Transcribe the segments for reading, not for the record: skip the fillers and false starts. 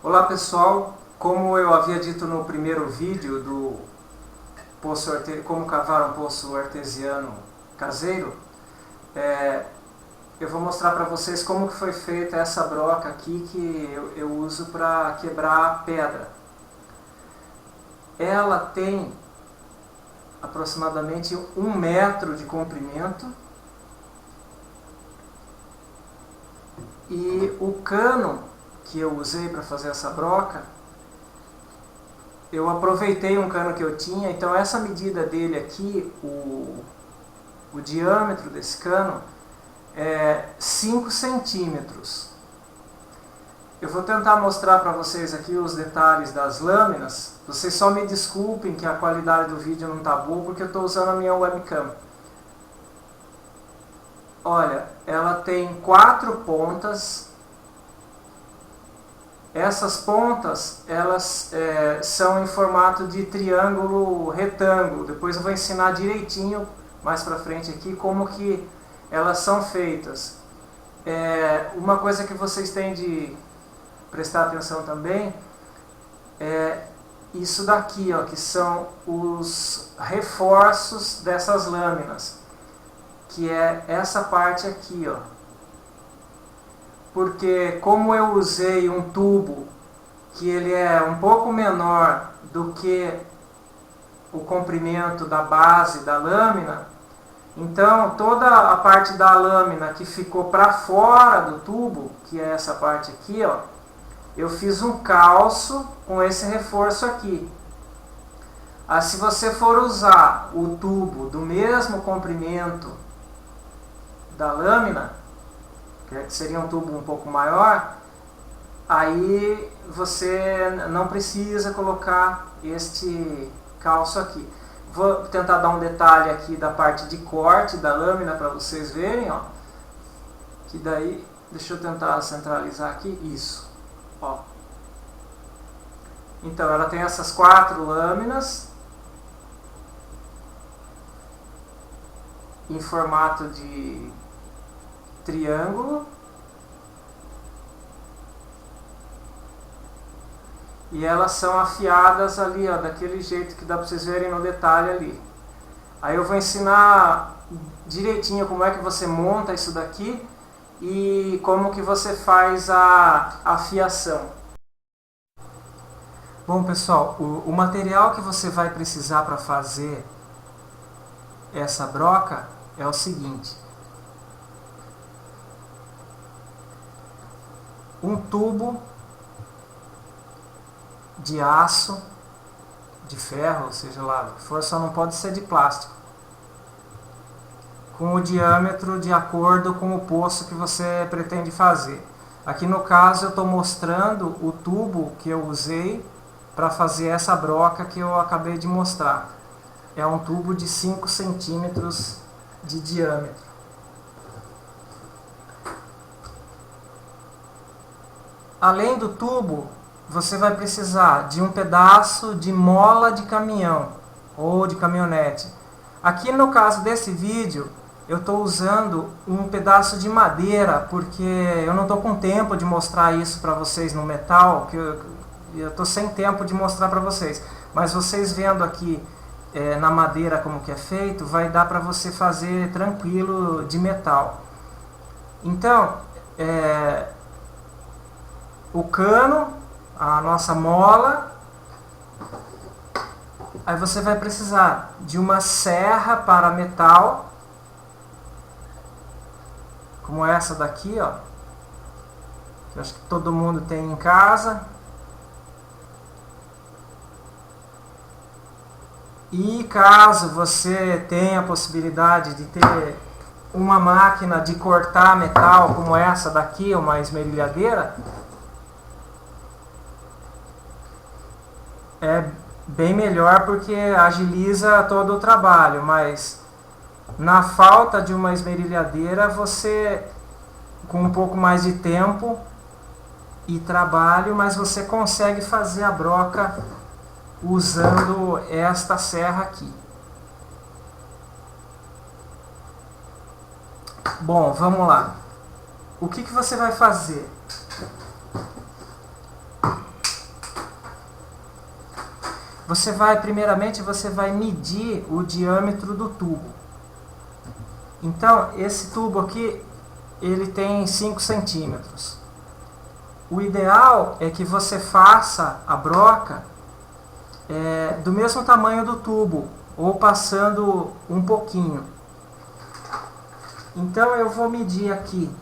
Olá pessoal, como eu havia dito no primeiro vídeo do como cavar um poço artesiano caseiro, eu vou mostrar para vocês como que foi feita essa broca aqui que eu uso para quebrar pedra. Ela tem aproximadamente 1 metro de comprimento e o cano que eu usei para fazer essa broca, eu aproveitei um cano que eu tinha, então essa medida dele aqui, o diâmetro desse cano é 5 centímetros. Eu vou tentar mostrar para vocês aqui os detalhes das lâminas. Vocês só me desculpem que a qualidade do vídeo não está boa, porque eu estou usando a minha webcam. Olha, ela tem 4 pontas. Essas pontas, elas são em formato de triângulo retângulo. Depois eu vou ensinar direitinho, mais pra frente aqui, como que elas são feitas. Uma coisa que vocês têm de prestar atenção também é isso daqui, ó, que são os reforços dessas lâminas, que é essa parte aqui, ó. Porque como eu usei um tubo que ele é um pouco menor do que o comprimento da base da lâmina, então toda a parte da lâmina que ficou para fora do tubo, que é essa parte aqui, ó, eu fiz um calço com esse reforço aqui. Se você for usar o tubo do mesmo comprimento da lâmina, que seria um tubo um pouco maior, aí você não precisa colocar este calço aqui. Vou tentar dar um detalhe aqui da parte de corte da lâmina para vocês verem, ó. Que daí, deixa eu tentar centralizar aqui, isso, ó. Então ela tem essas 4 lâminas em formato de triângulo, e elas são afiadas ali, ó, daquele jeito que dá para vocês verem no detalhe ali. Aí eu vou ensinar direitinho como é que você monta isso daqui e como que você faz a afiação. Bom pessoal, o material que você vai precisar para fazer essa broca é o seguinte: um tubo de aço, de ferro, seja lá o que for, só não pode ser de plástico, com o diâmetro de acordo com o poço que você pretende fazer. Aqui no caso eu estou mostrando o tubo que eu usei para fazer essa broca que eu acabei de mostrar. É um tubo de 5 centímetros de diâmetro. Além do tubo, você vai precisar de um pedaço de mola de caminhão ou de caminhonete. Aqui no caso desse vídeo, eu estou usando um pedaço de madeira, porque eu não estou com tempo de mostrar isso para vocês no metal, que eu estou sem tempo de mostrar para vocês. Mas vocês vendo aqui na madeira como que é feito, vai dar para você fazer tranquilo de metal. Então, o cano, a nossa mola, aí você vai precisar de uma serra para metal, como essa daqui, ó, que eu acho que todo mundo tem em casa. E caso você tenha a possibilidade de ter uma máquina de cortar metal, como essa daqui, uma esmerilhadeira, é bem melhor porque agiliza todo o trabalho, mas na falta de uma esmerilhadeira, você, com um pouco mais de tempo e trabalho, mas você consegue fazer a broca usando esta serra aqui. Bom, vamos lá. O que você vai fazer? primeiramente você vai medir o diâmetro do tubo. Então, esse tubo aqui, ele tem 5 centímetros. O ideal é que você faça a broca do mesmo tamanho do tubo, ou passando um pouquinho. Então eu vou medir aqui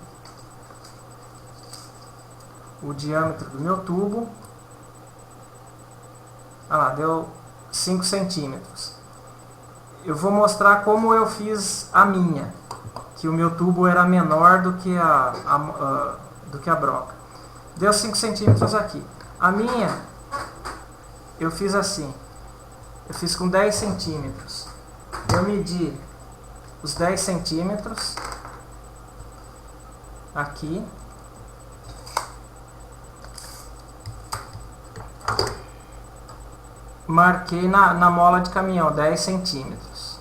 o diâmetro do meu tubo. Olha lá, deu 5 centímetros. Eu vou mostrar como eu fiz a minha, que o meu tubo era menor do que a broca. Deu 5 centímetros aqui. A minha, eu fiz assim. Eu fiz com 10 centímetros. Eu medi os 10 centímetros aqui. Marquei na mola de caminhão 10 centímetros.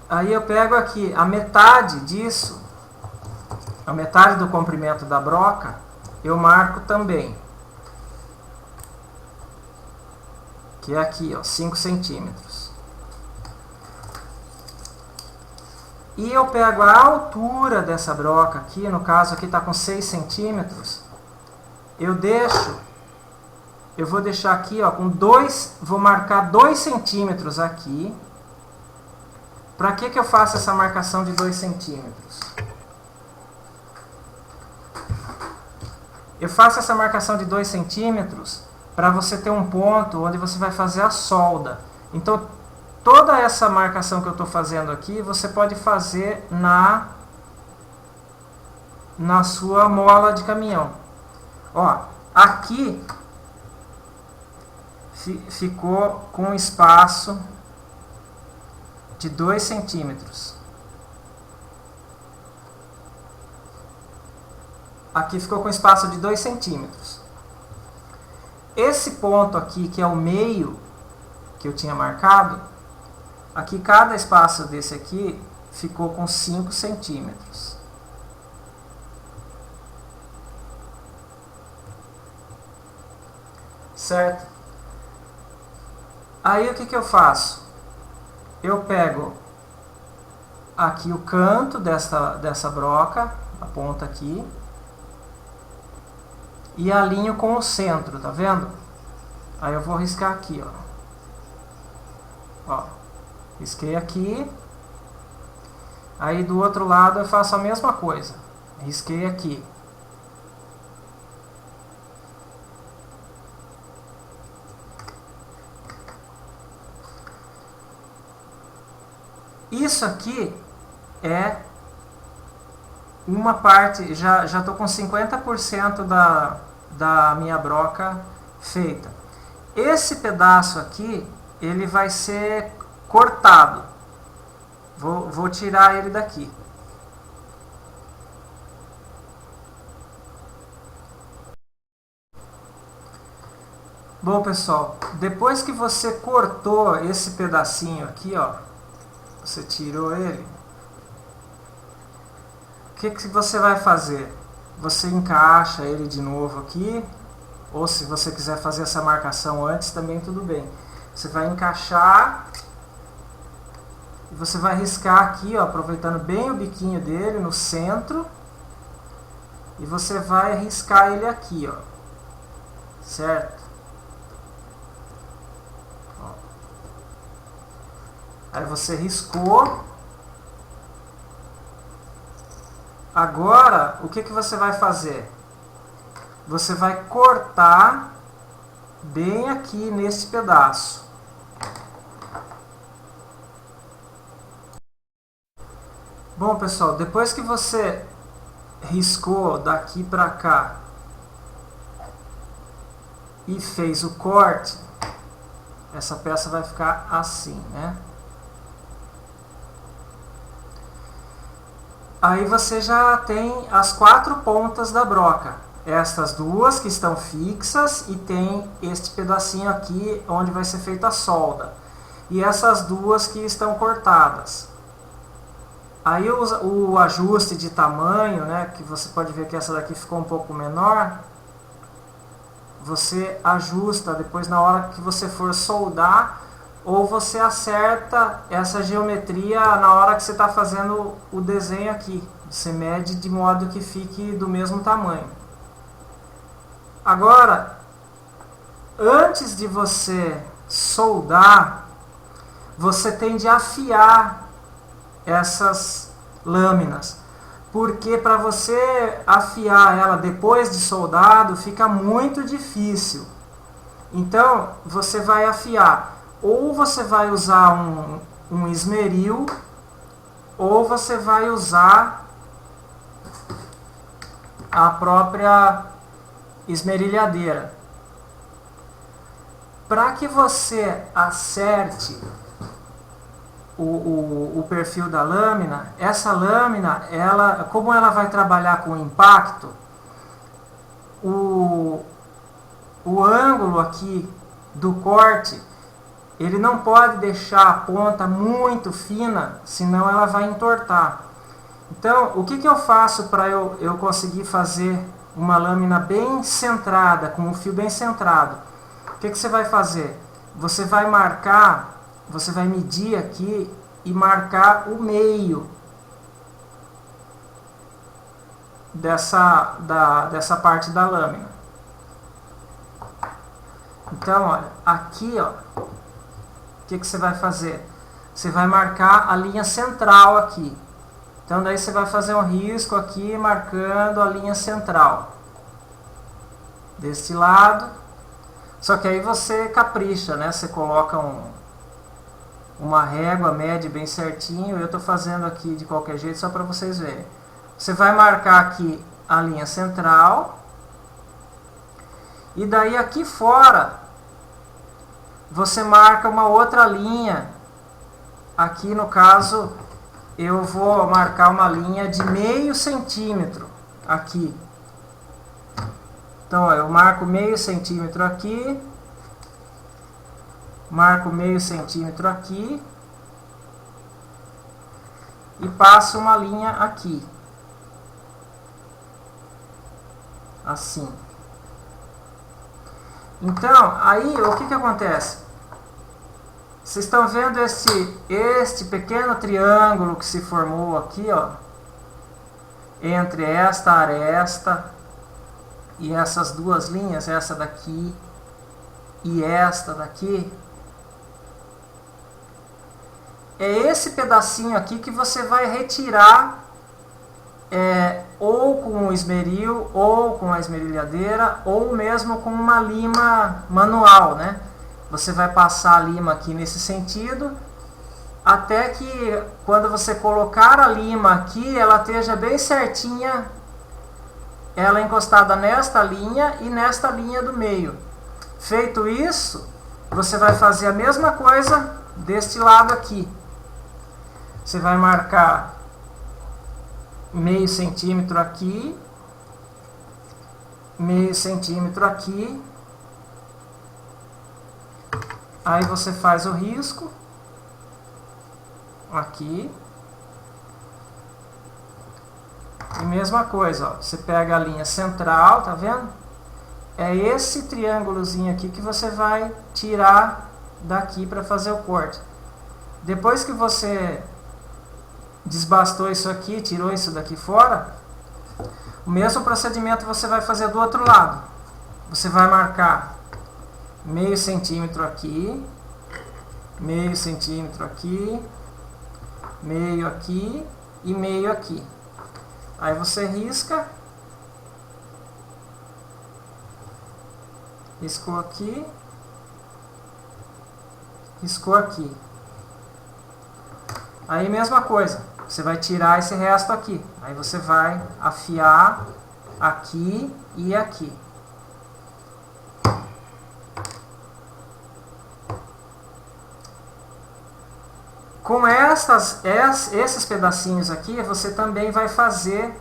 Aí eu pego aqui a metade disso, a metade do comprimento da broca, eu marco também. Que é aqui, ó, 5 centímetros. E eu pego a altura dessa broca aqui, no caso aqui está com 6 centímetros, eu vou deixar aqui, ó, com 2, vou marcar 2 centímetros aqui. Para que eu faço essa marcação de 2 centímetros? Eu faço essa marcação de 2 centímetros para você ter um ponto onde você vai fazer a solda. Então, toda essa marcação que eu estou fazendo aqui, você pode fazer na sua mola de caminhão. Ó, aqui ficou com um espaço de 2 centímetros. Aqui ficou com espaço de 2 centímetros. Esse ponto aqui, que é o meio que eu tinha marcado, aqui cada espaço desse aqui ficou com 5 centímetros. Certo? Aí o que eu faço? Eu pego aqui o canto dessa broca, a ponta aqui, e alinho com o centro, tá vendo? Aí eu vou riscar aqui, ó. Ó, risquei aqui. Aí do outro lado eu faço a mesma coisa. Risquei aqui. Isso aqui é uma parte, já estou com 50% da minha broca feita. Esse pedaço aqui, ele vai ser cortado. Vou tirar ele daqui. Bom, pessoal, depois que você cortou esse pedacinho aqui, ó, você tirou ele, o que você vai fazer? Você encaixa ele de novo aqui, ou se você quiser fazer essa marcação antes, também tudo bem. Você vai encaixar e você vai riscar aqui, ó, aproveitando bem o biquinho dele no centro, e você vai riscar ele aqui, ó, certo? Aí você riscou. Agora, o que você vai fazer? Você vai cortar bem aqui nesse pedaço. Bom, pessoal, depois que você riscou daqui para cá e fez o corte, essa peça vai ficar assim, né? Aí você já tem as 4 pontas da broca. Estas duas que estão fixas e tem este pedacinho aqui onde vai ser feita a solda. E essas duas que estão cortadas. Aí o ajuste de tamanho, né, que você pode ver que essa daqui ficou um pouco menor, você ajusta depois na hora que você for soldar, ou você acerta essa geometria na hora que você está fazendo o desenho aqui. Você mede de modo que fique do mesmo tamanho. Agora, antes de você soldar, você tem de afiar essas lâminas, porque para você afiar ela depois de soldado fica muito difícil. Então você vai afiar, ou você vai usar um esmeril, ou você vai usar a própria esmerilhadeira. Para que você acerte o perfil da lâmina, essa lâmina, como ela vai trabalhar com impacto, o ângulo aqui do corte, ele não pode deixar a ponta muito fina, senão ela vai entortar. Então, o que eu faço para eu conseguir fazer uma lâmina bem centrada, com o fio bem centrado? O que você vai fazer? Você vai marcar, você vai medir aqui e marcar o meio dessa parte da lâmina. Então, olha, aqui, ó, o que você vai fazer? Você vai marcar a linha central aqui. Então, daí você vai fazer um risco aqui, marcando a linha central. Deste lado. Só que aí você capricha, né? Você coloca uma régua, mede bem certinho. Eu estou fazendo aqui de qualquer jeito, só para vocês verem. Você vai marcar aqui a linha central. E daí aqui fora, você marca uma outra linha. Aqui no caso, eu vou marcar uma linha de meio centímetro aqui. Então, ó, eu marco meio centímetro aqui, marco meio centímetro aqui e passo uma linha aqui, assim. Então, aí o que acontece? Vocês estão vendo este pequeno triângulo que se formou aqui, ó, entre esta aresta e essas duas linhas, essa daqui e esta daqui? É esse pedacinho aqui que você vai retirar ou com o esmeril, ou com a esmerilhadeira, ou mesmo com uma lima manual, né? Você vai passar a lima aqui nesse sentido, até que quando você colocar a lima aqui, ela esteja bem certinha, ela encostada nesta linha e nesta linha do meio. Feito isso, você vai fazer a mesma coisa deste lado aqui. Você vai marcar meio centímetro aqui, meio centímetro aqui. Aí você faz o risco aqui. E mesma coisa, ó, você pega a linha central, tá vendo? É esse triângulozinho aqui que você vai tirar daqui para fazer o corte. Depois que você desbastou isso aqui, tirou isso daqui fora, o mesmo procedimento você vai fazer do outro lado. Você vai marcar meio centímetro aqui, meio centímetro aqui, meio aqui e meio aqui. Aí você risca, riscou aqui, riscou aqui. Aí mesma coisa, você vai tirar esse resto aqui. Aí você vai afiar aqui e aqui. Com esses pedacinhos aqui, você também vai fazer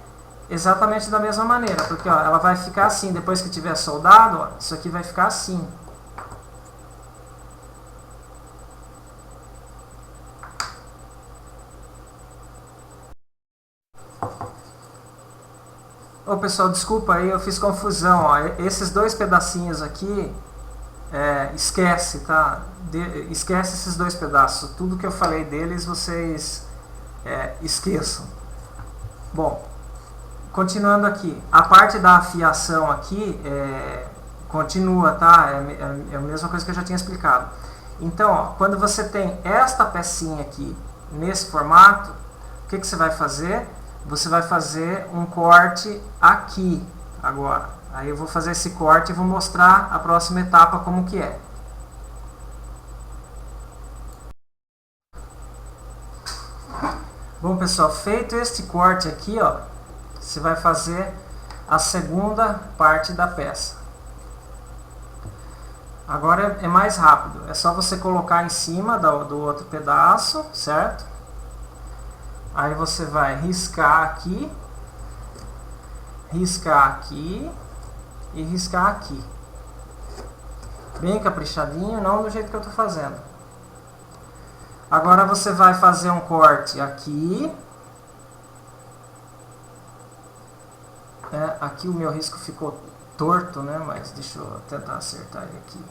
exatamente da mesma maneira, porque ó, ela vai ficar assim, depois que tiver soldado, ó, isso aqui vai ficar assim. Ô pessoal, desculpa aí, eu fiz confusão. Ó. Esses dois pedacinhos aqui, esquece, tá? Esquece esses dois pedaços. Tudo que eu falei deles, vocês esqueçam. Bom, continuando aqui. A parte da afiação aqui continua, tá? É a mesma coisa que eu já tinha explicado. Então, ó, quando você tem esta pecinha aqui nesse formato, o que você vai fazer? Você vai fazer um corte aqui agora. Aí eu vou fazer esse corte e vou mostrar a próxima etapa como que é. Bom pessoal, feito este corte aqui, ó, você vai fazer a segunda parte da peça. Agora é mais rápido, é só você colocar em cima do outro pedaço, certo? Aí você vai riscar aqui e riscar aqui. Bem caprichadinho, não do jeito que eu estou fazendo. Agora você vai fazer um corte aqui. Aqui o meu risco ficou torto, né? Mas deixa eu tentar acertar ele aqui.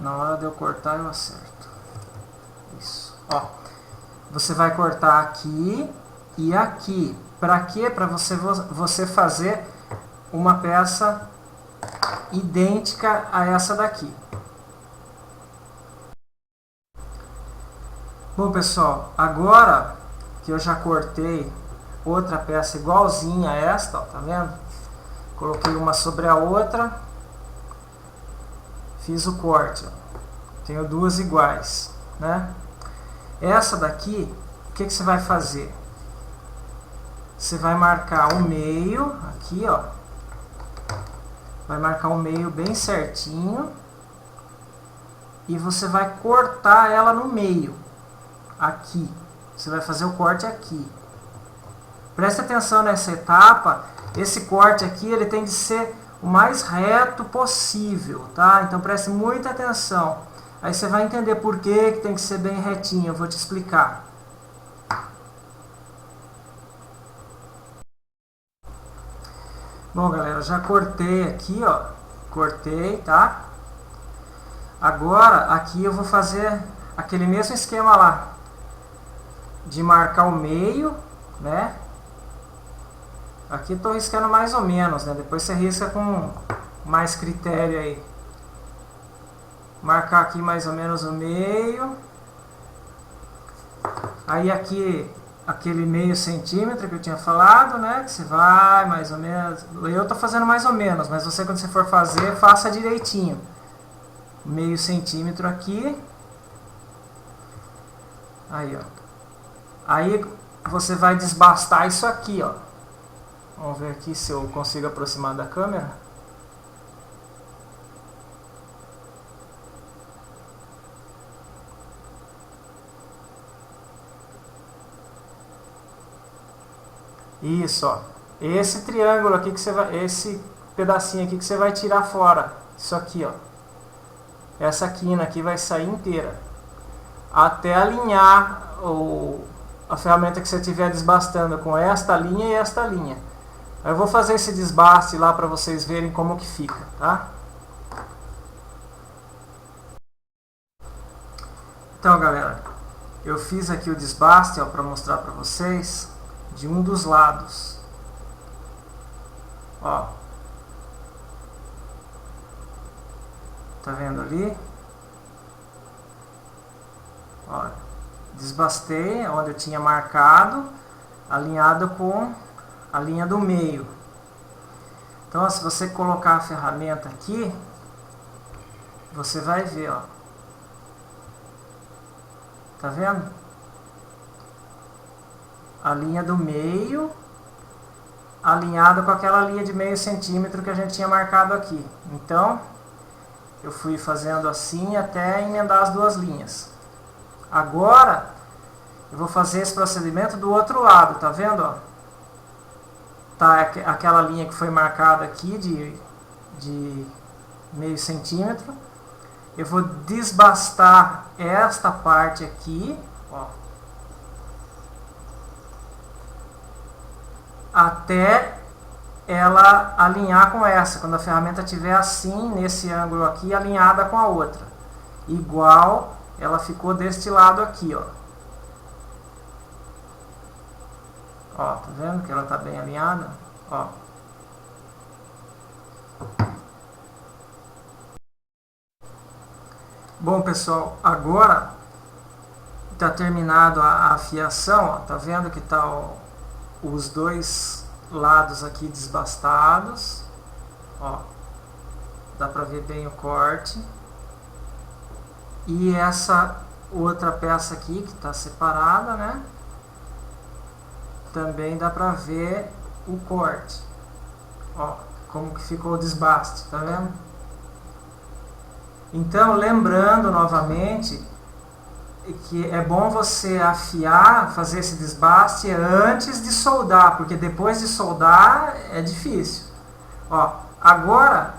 Na hora de eu cortar eu acerto. Isso. Ó, você vai cortar aqui e aqui. Para quê? Para você fazer uma peça idêntica a essa daqui. Bom pessoal, agora que eu já cortei outra peça igualzinha a esta, ó, tá vendo? Coloquei uma sobre a outra, fiz o corte, ó. Tenho duas iguais, né? Essa daqui, o que você vai fazer? Você vai marcar o meio, aqui ó, vai marcar o meio bem certinho e você vai cortar ela no meio, aqui. Você vai fazer o corte aqui. Preste atenção nessa etapa, esse corte aqui ele tem de ser o mais reto possível, tá? Então preste muita atenção. Aí você vai entender por que tem que ser bem retinho, eu vou te explicar. Bom galera, já cortei aqui, ó, cortei, tá? Agora aqui eu vou fazer aquele mesmo esquema lá, de marcar o meio, né? Aqui estou riscando mais ou menos, né? Depois você risca com mais critério aí. Marcar aqui mais ou menos o meio. Aí aqui, aquele meio centímetro que eu tinha falado, né? Que você vai mais ou menos... Eu estou fazendo mais ou menos, mas você quando você for fazer, faça direitinho. Meio centímetro aqui. Aí, ó. Aí você vai desbastar isso aqui, ó. Vamos ver aqui se eu consigo aproximar da câmera. Isso, ó. Esse triângulo aqui que você vai, esse pedacinho aqui que você vai tirar fora. Isso aqui, ó. Essa quina aqui vai sair inteira. Até alinhar a ferramenta que você estiver desbastando com esta linha e esta linha. Eu vou fazer esse desbaste lá para vocês verem como que fica, tá? Então, galera, eu fiz aqui o desbaste para mostrar para vocês de um dos lados. Ó. Tá vendo ali? Ó, desbastei onde eu tinha marcado, alinhado com a linha do meio. Então, se você colocar a ferramenta aqui, você vai ver, ó. Tá vendo? A linha do meio alinhada com aquela linha de meio centímetro que a gente tinha marcado aqui. Então, eu fui fazendo assim até emendar as duas linhas. Agora, eu vou fazer esse procedimento do outro lado, tá vendo? Ó? Tá aquela linha que foi marcada aqui de meio centímetro. Eu vou desbastar esta parte aqui, ó. até ela alinhar com essa, quando a ferramenta estiver assim, nesse ângulo aqui, alinhada com a outra. Igual ela ficou deste lado aqui, ó. Ó, tá vendo que ela tá bem alinhada? Ó. Bom, pessoal, agora tá terminado a afiação, ó. Tá vendo que tá os dois lados aqui desbastados, ó, dá pra ver bem o corte, e essa outra peça aqui que está separada, né, também dá pra ver o corte, ó, como que ficou o desbaste, tá vendo? Então, lembrando novamente que é bom você afiar, fazer esse desbaste antes de soldar, porque depois de soldar é difícil. Ó, agora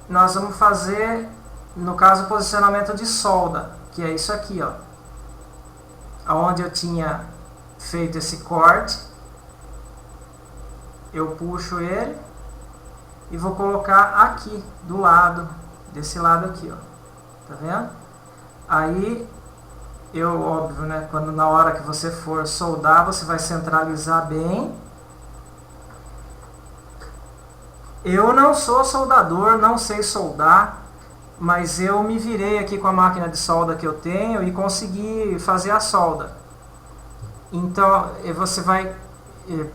nós vamos fazer, no caso, o posicionamento de solda, que é isso aqui, ó, onde eu tinha feito esse corte, eu puxo ele e vou colocar aqui do lado, desse lado aqui, ó, tá vendo? Aí óbvio, né, quando na hora que você for soldar, você vai centralizar bem. Eu não sou soldador, não sei soldar, mas eu me virei aqui com a máquina de solda que eu tenho e consegui fazer a solda. Então, você vai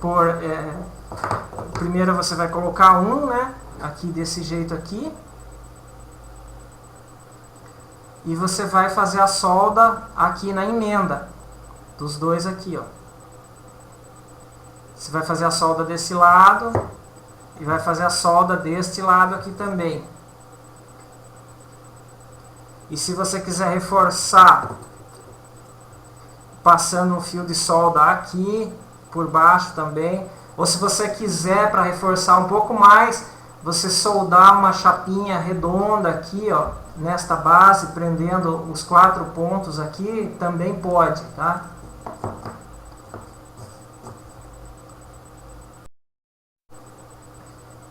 pôr, primeiro você vai colocar né, aqui desse jeito aqui, e você vai fazer a solda aqui na emenda dos dois aqui, ó. Você vai fazer a solda desse lado e vai fazer a solda deste lado aqui também. E se você quiser reforçar passando um fio de solda aqui por baixo também, ou se você quiser, para reforçar um pouco mais, você soldar uma chapinha redonda aqui, ó, nesta base, prendendo os 4 pontos aqui, também pode, tá?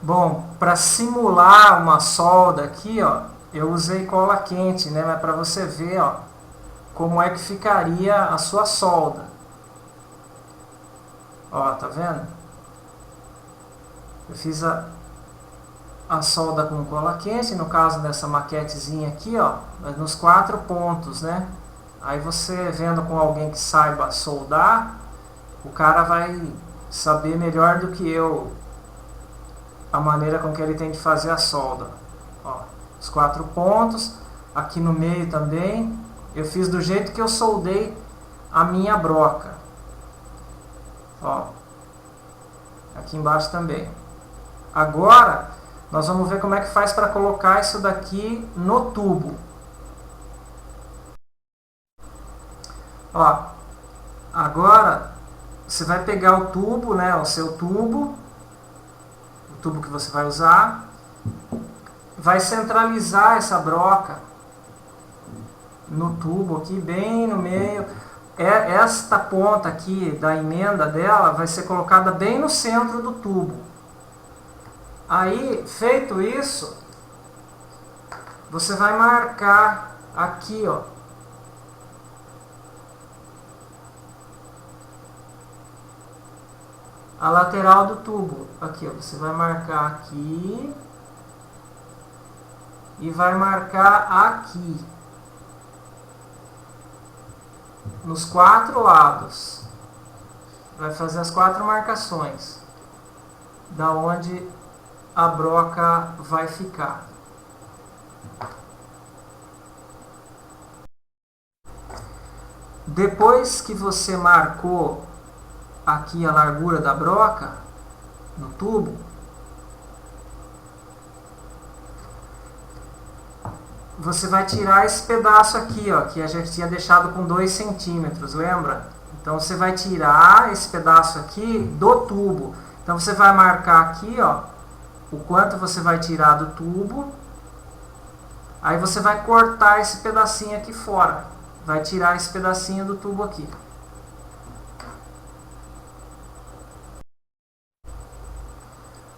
Bom, para simular uma solda aqui, ó, eu usei cola quente, né? Mas para você ver, ó, como é que ficaria a sua solda. Ó, tá vendo? Eu fiz a solda com cola quente, no caso dessa maquetezinha aqui, ó, nos 4 pontos, né? Aí você vendo com alguém que saiba soldar, o cara vai saber melhor do que eu a maneira com que ele tem que fazer a solda. Ó, os 4 pontos, aqui no meio também, eu fiz do jeito que eu soldei a minha broca. Ó, aqui embaixo também. Agora nós vamos ver como é que faz para colocar isso daqui no tubo. Ó, agora você vai pegar o tubo, né, o seu tubo, o tubo que você vai usar, vai centralizar essa broca no tubo aqui, bem no meio. Esta ponta aqui da emenda dela vai ser colocada bem no centro do tubo. Aí, feito isso, você vai marcar aqui, ó, a lateral do tubo. Aqui, ó, você vai marcar aqui e vai marcar aqui, nos 4 lados. Vai fazer as 4 marcações da onde a broca vai ficar. Depois que você marcou aqui a largura da broca no tubo, você vai tirar esse pedaço aqui, ó, que a gente tinha deixado com 2 centímetros, lembra? Então você vai tirar esse pedaço aqui do tubo. Então você vai marcar aqui, ó, o quanto você vai tirar do tubo. Aí você vai cortar esse pedacinho aqui fora. Vai tirar esse pedacinho do tubo aqui.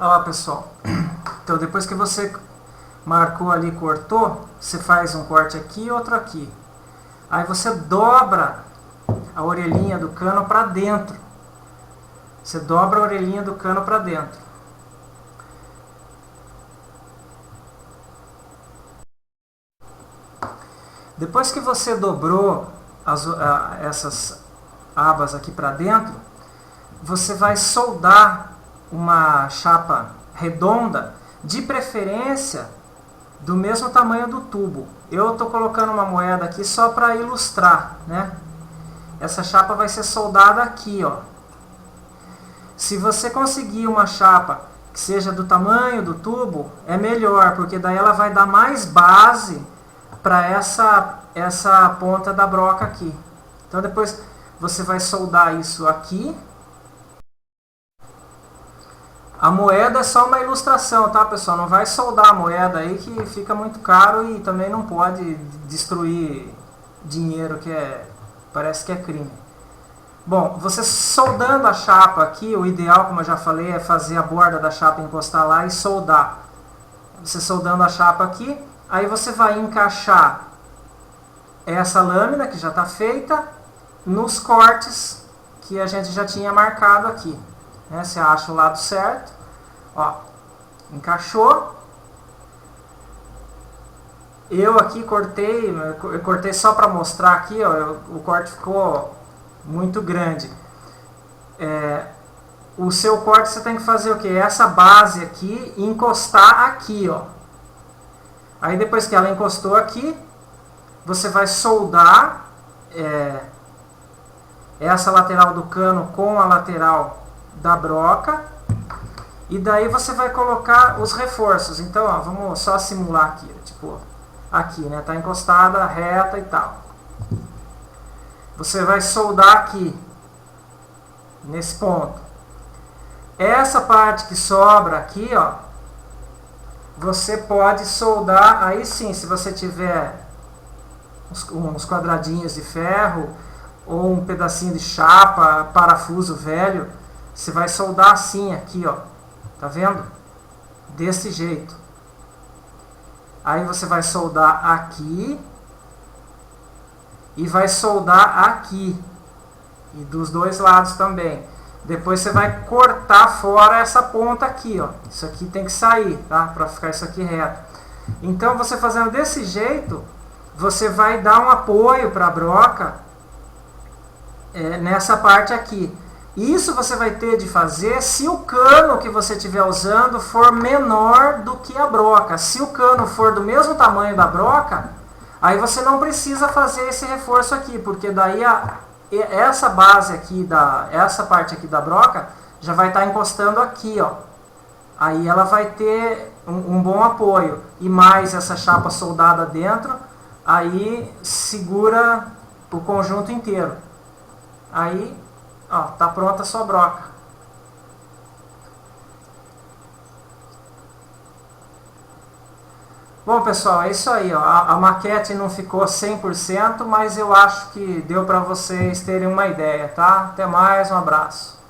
Olha lá, pessoal. Então, depois que você marcou ali, cortou, você faz um corte aqui e outro aqui. Aí você dobra a orelhinha do cano para dentro. Você dobra a orelhinha do cano para dentro. Depois que você dobrou essas abas aqui para dentro, você vai soldar uma chapa redonda, de preferência do mesmo tamanho do tubo. Eu estou colocando uma moeda aqui só para ilustrar, né? Essa chapa vai ser soldada aqui, ó. Se você conseguir uma chapa que seja do tamanho do tubo, é melhor, porque daí ela vai dar mais base para essa ponta da broca aqui. Então depois você vai soldar isso aqui. A moeda é só uma ilustração, tá, pessoal? Não vai soldar a moeda aí que fica muito caro e também não pode destruir dinheiro, parece que é crime. Bom, você soldando a chapa aqui, o ideal, como eu já falei, é fazer a borda da chapa encostar lá e soldar. Você soldando a chapa aqui, aí você vai encaixar essa lâmina que já está feita nos cortes que a gente já tinha marcado aqui. Você acha o lado certo, ó, encaixou. Eu aqui eu cortei só para mostrar aqui, ó, o corte ficou muito grande. O seu corte você tem que fazer o que? Essa base aqui e encostar aqui, ó. Aí depois que ela encostou aqui, você vai soldar essa lateral do cano com a lateral da broca, e daí você vai colocar os reforços. Então, ó, vamos só simular aqui, tipo, aqui, né, tá encostada, reta e tal. Você vai soldar aqui, nesse ponto. Essa parte que sobra aqui, ó, você pode soldar, aí sim, se você tiver uns quadradinhos de ferro, ou um pedacinho de chapa, parafuso velho, você vai soldar assim aqui, ó. Tá vendo? Desse jeito. Aí você vai soldar aqui e vai soldar aqui. E dos dois lados também. Depois você vai cortar fora essa ponta aqui, ó. Isso aqui tem que sair, tá? Para ficar isso aqui reto. Então, você fazendo desse jeito, você vai dar um apoio para a broca nessa parte aqui. Isso você vai ter de fazer se o cano que você estiver usando for menor do que a broca. Se o cano for do mesmo tamanho da broca, aí você não precisa fazer esse reforço aqui, porque daí essa base aqui, essa parte aqui da broca, já vai estar encostando aqui, ó. Aí ela vai ter um bom apoio. E mais essa chapa soldada dentro, aí segura o conjunto inteiro. Aí, ó, tá pronta a sua broca. Bom, pessoal, é isso aí, ó. A maquete não ficou 100%, mas eu acho que deu para vocês terem uma ideia, tá? Até mais, um abraço.